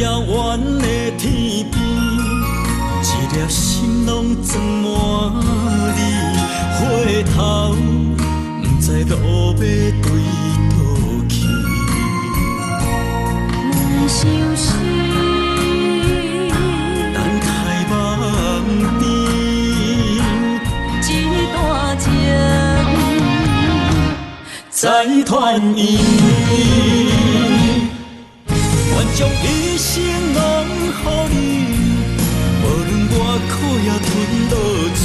遥远的天边，一粒心拢装满你。回头，不知路要对倒去。阮相思，等待梦边，一段情再团圆。愿将一生拢予你，无论我苦也吞落嘴。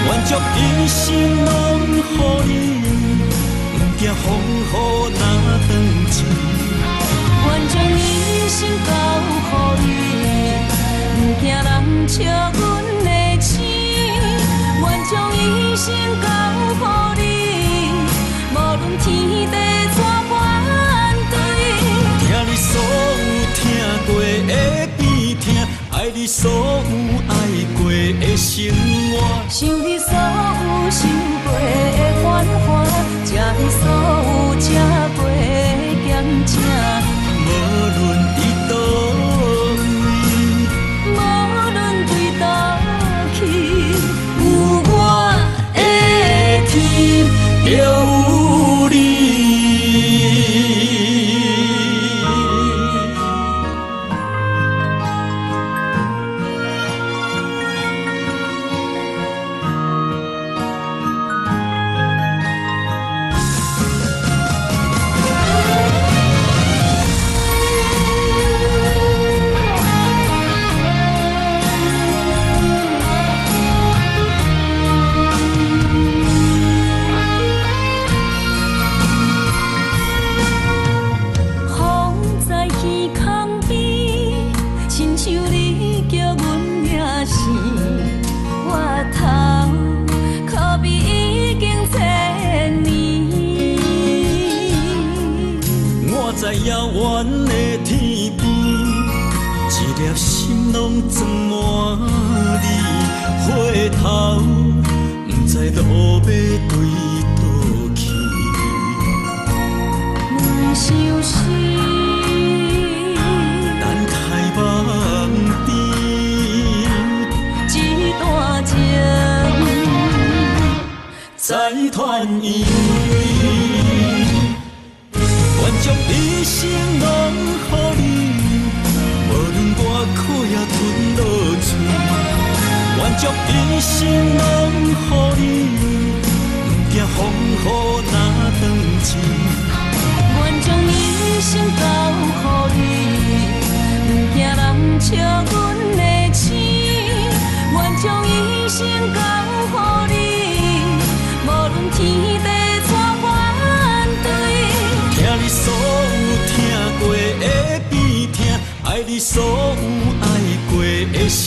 愿将一生拢予你，不惊风雨若断情。愿将一生交予你，不惊人笑阮的星。愿将一生交予你，无论天地怎反对。听你所有听过的悲痛，爱你所有爱过的生活。想你所有想过的繁华，吃你所有吃过的咸正。无论伫倒位，无论对倒去，有我的天，就有你。在遥远的天边，一粒心拢装满你。回头，不知路要对倒去。阮相思，等待梦边，一段情再团圆。愿将一生拢予你，无论我苦也吞落嘴。愿将一生拢予你，不惊风雨若断情。愿将一生交予你，不惊人笑阮的星。愿将一生交予你，无论天地怎反对。听你所有听过的悲痛，爱你所有爱过的生